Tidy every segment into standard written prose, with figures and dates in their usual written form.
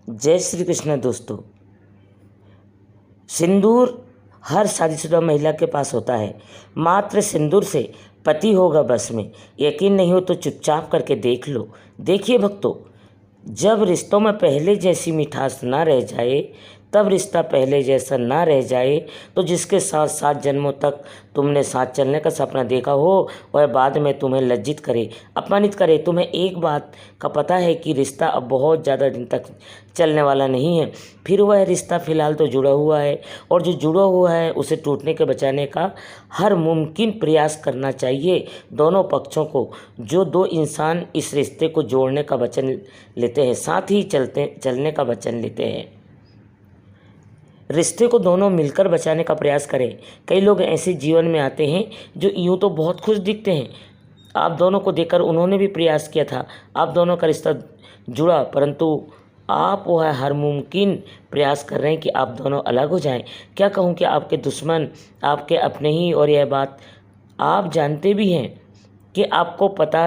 जय श्री कृष्ण दोस्तों। सिंदूर हर शादीशुदा महिला के पास होता है। मात्र सिंदूर से पति होगा बस में। यकीन नहीं हो तो चुपचाप करके देख लो। देखिए भक्तों, जब रिश्तों में पहले जैसी मिठास ना रह जाए, तब रिश्ता पहले जैसा ना रह जाए, तो जिसके साथ 7 जन्मों तक तुमने साथ चलने का सपना देखा हो, वह बाद में तुम्हें लज्जित करे, अपमानित करे। तुम्हें एक बात का पता है कि रिश्ता अब बहुत ज़्यादा दिन तक चलने वाला नहीं है। फिर वह रिश्ता फ़िलहाल तो जुड़ा हुआ है, और जो जुड़ा हुआ है उसे टूटने के बचाने का हर मुमकिन प्रयास करना चाहिए दोनों पक्षों को। जो दो इंसान इस रिश्ते को जोड़ने का वचन लेते हैं, साथ ही चलने का वचन लेते हैं, रिश्ते को दोनों मिलकर बचाने का प्रयास करें। कई लोग ऐसे जीवन में आते हैं जो यूँ तो बहुत खुश दिखते हैं। आप दोनों को देखकर उन्होंने भी प्रयास किया था, आप दोनों का रिश्ता जुड़ा, परंतु आप वह हर मुमकिन प्रयास कर रहे हैं कि आप दोनों अलग हो जाएं। क्या कहूँ कि आपके दुश्मन आपके अपने ही, और यह बात आप जानते भी हैं कि आपको पता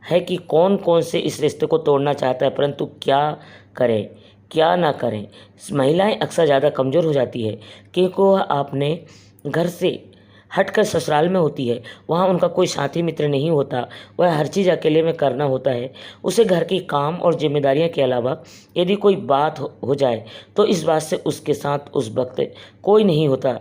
है कि कौन कौन से इस रिश्ते को तोड़ना चाहता है, परंतु क्या करें क्या ना करें। महिलाएं अक्सर ज़्यादा कमज़ोर हो जाती है क्योंकि वह आपने घर से हटकर ससुराल में होती है। वहाँ उनका कोई साथी मित्र नहीं होता, वह हर चीज़ अकेले में करना होता है। उसे घर के काम और जिम्मेदारियों के अलावा यदि कोई बात हो जाए तो इस बात से उसके साथ उस वक्त कोई नहीं होता।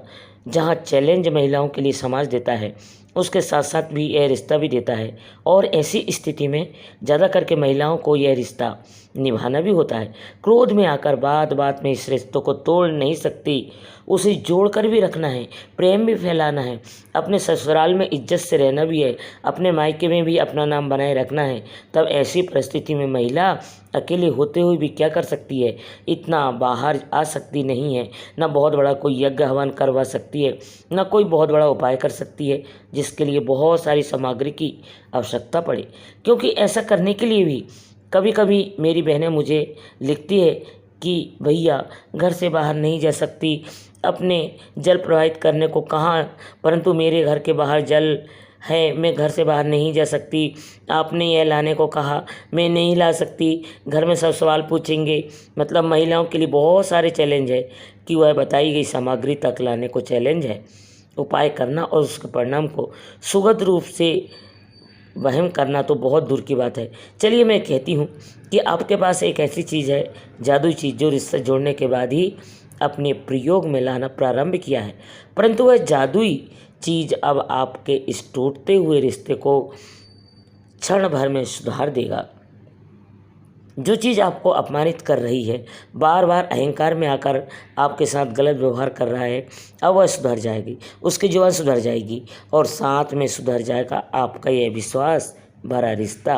जहाँ चैलेंज महिलाओं के लिए समाज देता है, उसके साथ साथ भी यह रिश्ता भी देता है, और ऐसी स्थिति में ज़्यादा करके महिलाओं को यह रिश्ता निभाना भी होता है। क्रोध में आकर बात बात में इस रिश्तों को तोड़ नहीं सकती, उसे जोड़ कर भी रखना है, प्रेम भी फैलाना है, अपने ससुराल में इज्जत से रहना भी है, अपने मायके में भी अपना नाम बनाए रखना है। तब ऐसी परिस्थिति में महिला अकेले होते हुए भी क्या कर सकती है? इतना बाहर आ सकती नहीं है, ना बहुत बड़ा कोई यज्ञ हवन करवा सकती है, ना कोई बहुत बड़ा उपाय कर सकती है जिसके लिए बहुत सारी सामग्री की आवश्यकता पड़े। क्योंकि ऐसा करने के लिए भी कभी कभी मेरी बहनें मुझे लिखती है कि भैया घर से बाहर नहीं जा सकती, अपने जल प्रवाहित करने को कहाँ, परंतु मेरे घर के बाहर जल है, मैं घर से बाहर नहीं जा सकती। आपने यह लाने को कहा, मैं नहीं ला सकती, घर में सब सवाल पूछेंगे। मतलब महिलाओं के लिए बहुत सारे चैलेंज है कि वह बताई गई सामग्री तक लाने को चैलेंज है। उपाय करना और उसके परिणाम को सुगत रूप से वहम करना तो बहुत दूर की बात है। चलिए मैं कहती हूँ कि आपके पास एक ऐसी चीज़ है, जादुई चीज़, जो रिश्ता जोड़ने के बाद ही अपने प्रयोग में लाना प्रारंभ किया है, परंतु वह जादुई चीज़ अब आपके इस टूटते हुए रिश्ते को क्षण भर में सुधार देगा। जो चीज़ आपको अपमानित कर रही है, बार बार अहंकार में आकर आपके साथ गलत व्यवहार कर रहा है, अब वह सुधर जाएगी, उसकी जुबान सुधर जाएगी, और साथ में सुधर जाएगा आपका यह विश्वास भरा रिश्ता।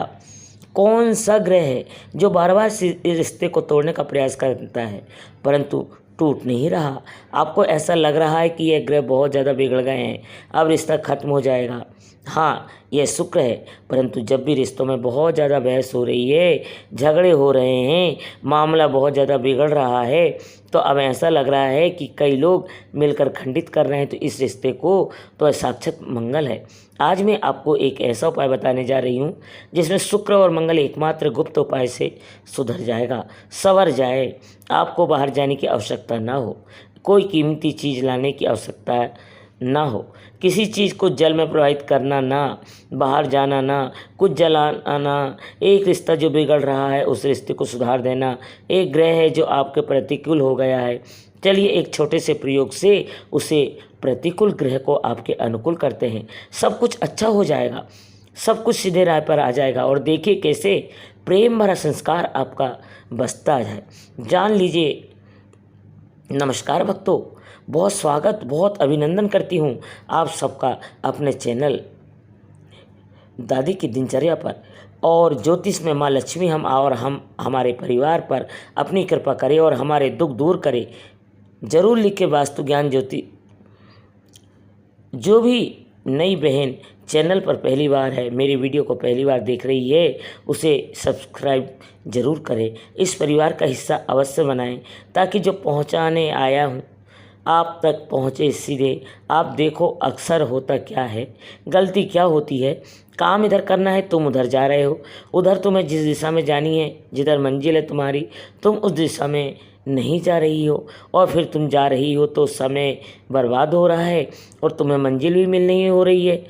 कौन सा ग्रह है जो बार बार इस रिश्ते को तोड़ने का प्रयास करता है परंतु टूट नहीं रहा? आपको ऐसा लग रहा है कि यह ग्रह बहुत ज़्यादा बिगड़ गए हैं, अब रिश्ता खत्म हो जाएगा। हाँ, यह शुक्र है, परंतु जब भी रिश्तों में बहुत ज़्यादा बहस हो रही है, झगड़े हो रहे हैं, मामला बहुत ज़्यादा बिगड़ रहा है, तो अब ऐसा लग रहा है कि कई लोग मिलकर खंडित कर रहे हैं तो इस रिश्ते को, तो साक्षात मंगल है। आज मैं आपको एक ऐसा उपाय बताने जा रही हूँ जिसमें शुक्र और मंगल एकमात्र गुप्त उपाय से सुधर जाएगा, संवर जाए। आपको बाहर जाने की आवश्यकता ना हो, कोई कीमती चीज़ लाने की आवश्यकता ना हो, किसी चीज़ को जल में प्रवाहित करना ना, बाहर जाना ना, कुछ जलाना। एक रिश्ता जो बिगड़ रहा है उस रिश्ते को सुधार देना। एक ग्रह है जो आपके प्रतिकूल हो गया है, चलिए एक छोटे से प्रयोग से उसे प्रतिकूल ग्रह को आपके अनुकूल करते हैं। सब कुछ अच्छा हो जाएगा, सब कुछ सीधे राह पर आ जाएगा, और देखिए कैसे प्रेम भरा संस्कार आपका बसता है। जान लीजिए। नमस्कार भक्तों, बहुत स्वागत, बहुत अभिनंदन करती हूँ आप सबका अपने चैनल दादी की दिनचर्या पर। और ज्योतिष में माँ लक्ष्मी हम हमारे परिवार पर अपनी कृपा करे और हमारे दुख दूर करे। जरूर लिखे वास्तु ज्ञान ज्योति। जो भी नई बहन चैनल पर पहली बार है, मेरी वीडियो को पहली बार देख रही है, उसे सब्सक्राइब ज़रूर करें, इस परिवार का हिस्सा अवश्य बनाएं, ताकि जो पहुंचाने आया हूं आप तक पहुंचे सीधे। आप देखो अक्सर होता क्या है, गलती क्या होती है, काम इधर करना है, तुम उधर जा रहे हो। उधर तुम्हें जिस दिशा में जानी है, जिधर मंजिल है तुम्हारी, तुम उस दिशा में नहीं जा रही हो। और फिर तुम जा रही हो तो समय बर्बाद हो रहा है और तुम्हें मंजिल भी मिल नहीं हो रही है।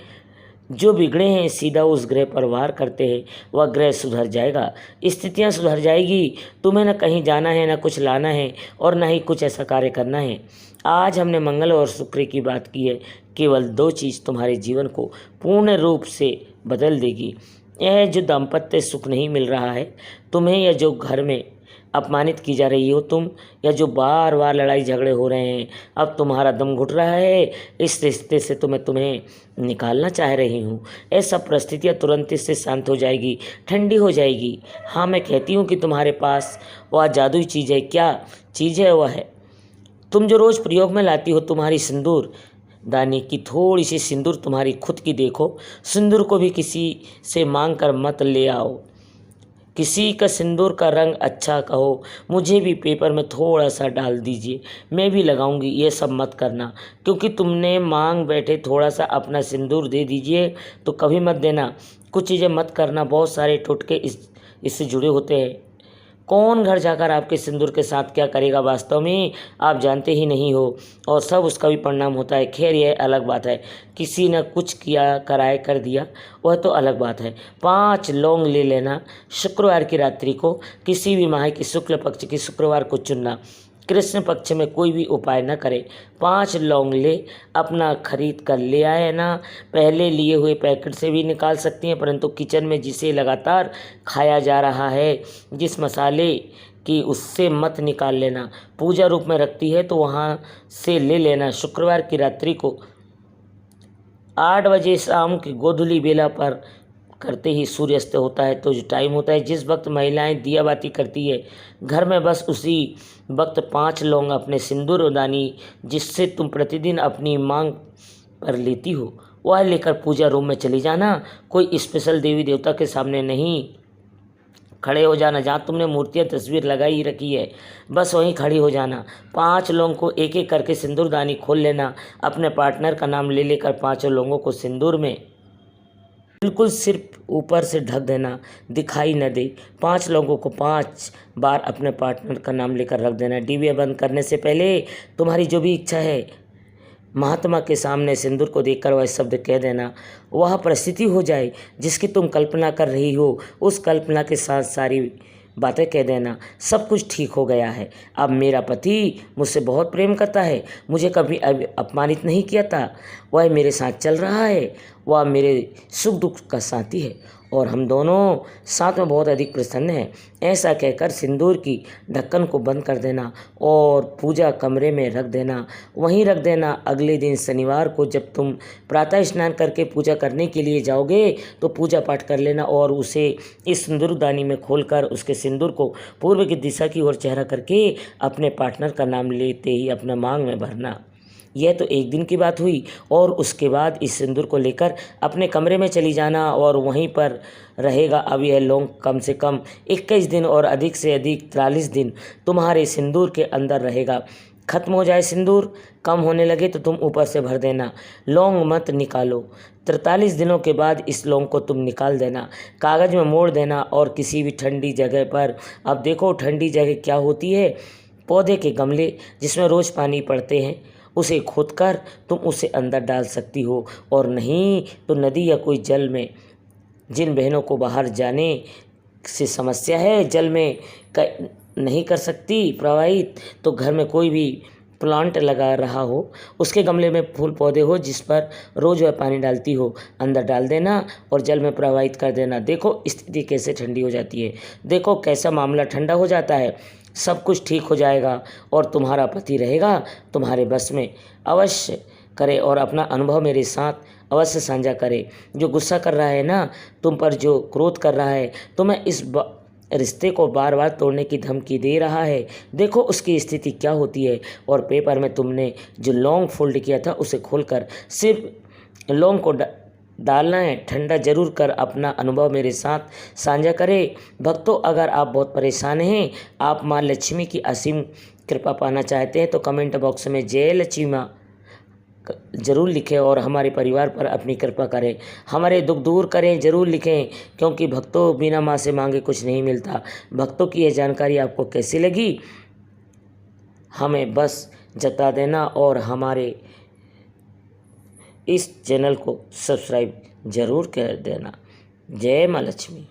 जो बिगड़े हैं सीधा उस ग्रह पर वार करते हैं, वह ग्रह सुधर जाएगा, स्थितियां सुधर जाएगी। तुम्हें न कहीं जाना है, न कुछ लाना है और न ही कुछ ऐसा कार्य करना है। आज हमने मंगल और शुक्र की बात की है। केवल 2 चीज़ तुम्हारे जीवन को पूर्ण रूप से बदल देगी। यह जो दाम्पत्य सुख नहीं मिल रहा है तुम्हें, या जो घर में अपमानित की जा रही हो तुम, या जो बार बार लड़ाई झगड़े हो रहे हैं, अब तुम्हारा दम घुट रहा है, इस रिश्ते से तो मैं तुम्हें निकालना चाह रही हूँ। ऐसा परिस्थितियाँ तुरंत इससे शांत हो जाएगी, ठंडी हो जाएगी। हाँ, मैं कहती हूँ कि तुम्हारे पास वह जादुई चीज़ है। क्या चीज़ है? वह है तुम जो रोज़ प्रयोग में लाती हो, तुम्हारी सिंदूर दानी की थोड़ी सी सिंदूर तुम्हारी खुद की देखो। सिंदूर को भी किसी से मांग कर मत ले आओ। किसी का सिंदूर का रंग अच्छा कहो, मुझे भी पेपर में थोड़ा सा डाल दीजिए, मैं भी लगाऊंगी। ये सब मत करना, क्योंकि तुमने मांग बैठे थोड़ा सा अपना सिंदूर दे दीजिए तो कभी मत देना। कुछ चीज़ें मत करना, बहुत सारे टोटके इससे जुड़े होते हैं। कौन घर जाकर आपके सिंदूर के साथ क्या करेगा वास्तव में आप जानते ही नहीं हो, और सब उसका भी परिणाम होता है। खैर, यह अलग बात है। किसी ने कुछ किया कराए कर दिया, वह तो अलग बात है। 5 लौंग ले लेना। शुक्रवार की रात्रि को किसी भी माह की शुक्ल पक्ष की शुक्रवार को चुनना। कृष्ण पक्ष में कोई भी उपाय न करे। 5 लौंग ले अपना खरीद कर ले आए ना। पहले लिए हुए पैकेट से भी निकाल सकती हैं, परंतु किचन में जिसे लगातार खाया जा रहा है, जिस मसाले की, उससे मत निकाल लेना। पूजा रूप में रखती है तो वहाँ से ले लेना। शुक्रवार की रात्रि को 8 बजे शाम की गोधूली बेला पर करते ही सूर्यास्त होता है। तो जो टाइम होता है जिस वक्त महिलाएं दिया बाती करती है घर में, बस उसी वक्त 5 लौंग अपने सिंदूर दानी जिससे तुम प्रतिदिन अपनी मांग पर लेती हो, वह लेकर पूजा रूम में चली जाना। कोई स्पेशल देवी देवता के सामने नहीं खड़े हो जाना। जहाँ तुमने मूर्तियाँ तस्वीर लगाई ही रखी है, बस वहीं खड़ी हो जाना। 5 लोगों को एक एक करके सिंदूरदानी खोल लेना। अपने पार्टनर का नाम ले लेकर 5 लोगों को सिंदूर में बिल्कुल सिर्फ ऊपर से ढक देना, दिखाई न दे। 5 लोगों को 5 बार अपने पार्टनर का नाम लेकर रख देना। डिबिया बंद करने से पहले तुम्हारी जो भी इच्छा है, महात्मा के सामने सिंदूर को देखकर वह शब्द कह देना। वह परिस्थिति हो जाए जिसकी तुम कल्पना कर रही हो, उस कल्पना के साथ सारी बातें कह देना। सब कुछ ठीक हो गया है। अब मेरा पति मुझसे बहुत प्रेम करता है, मुझे कभी अपमानित नहीं किया था। वह मेरे साथ चल रहा है, वह मेरे सुख दुख का साथी है और हम दोनों साथ में बहुत अधिक प्रसन्न हैं। ऐसा कहकर सिंदूर की ढक्कन को बंद कर देना और पूजा कमरे में रख देना, वहीं रख देना। अगले दिन शनिवार को जब तुम प्रातः स्नान करके पूजा करने के लिए जाओगे तो पूजा पाठ कर लेना और उसे इस सिंदूरदानी में खोलकर उसके सिंदूर को पूर्व की दिशा की ओर चेहरा करके अपने पार्टनर का नाम लेते ही अपना मांग में भरना। यह तो एक दिन की बात हुई, और उसके बाद इस सिंदूर को लेकर अपने कमरे में चली जाना और वहीं पर रहेगा। अब यह लौंग कम से कम 21 दिन और अधिक से अधिक 43 दिन तुम्हारे सिंदूर के अंदर रहेगा। खत्म हो जाए सिंदूर, कम होने लगे तो तुम ऊपर से भर देना। लौंग मत निकालो। 43 दिनों के बाद इस लौंग को तुम निकाल देना, कागज़ में मोड़ देना और किसी भी ठंडी जगह पर, अब देखो ठंडी जगह क्या होती है, पौधे के गमले जिसमें रोज़ पानी पड़ते हैं, उसे खोदकर तुम उसे अंदर डाल सकती हो, और नहीं तो नदी या कोई जल में। जिन बहनों को बाहर जाने से समस्या है, जल में नहीं कर सकती प्रवाहित, तो घर में कोई भी प्लांट लगा रहा हो, उसके गमले में फूल पौधे हो जिस पर रोज़ वह पानी डालती हो, अंदर डाल देना और जल में प्रवाहित कर देना। देखो स्थिति कैसे ठंडी हो जाती है, देखो कैसा मामला ठंडा हो जाता है। सब कुछ ठीक हो जाएगा और तुम्हारा पति रहेगा तुम्हारे बस में। अवश्य करे और अपना अनुभव मेरे साथ अवश्य साझा करे। जो गुस्सा कर रहा है ना तुम पर, जो क्रोध कर रहा है, तुम्हें इस रिश्ते को बार बार तोड़ने की धमकी दे रहा है, देखो उसकी स्थिति क्या होती है। और पेपर में तुमने जो लौंग फोल्ड किया था उसे खोलकर सिर्फ लौंग को डालना है। ठंडा जरूर कर अपना अनुभव मेरे साथ साझा करें। भक्तों, अगर आप बहुत परेशान हैं, आप माँ लक्ष्मी की असीम कृपा पाना चाहते हैं, तो कमेंट बॉक्स में जय लक्ष्मी माँ ज़रूर लिखें और हमारे परिवार पर अपनी कृपा करें, हमारे दुख दूर करें, ज़रूर लिखें, क्योंकि भक्तों बिना माँ से मांगे कुछ नहीं मिलता। भक्तों की यह जानकारी आपको कैसी लगी हमें बस जता देना और हमारे इस चैनल को सब्सक्राइब ज़रूर कर देना। जय माँ लक्ष्मी।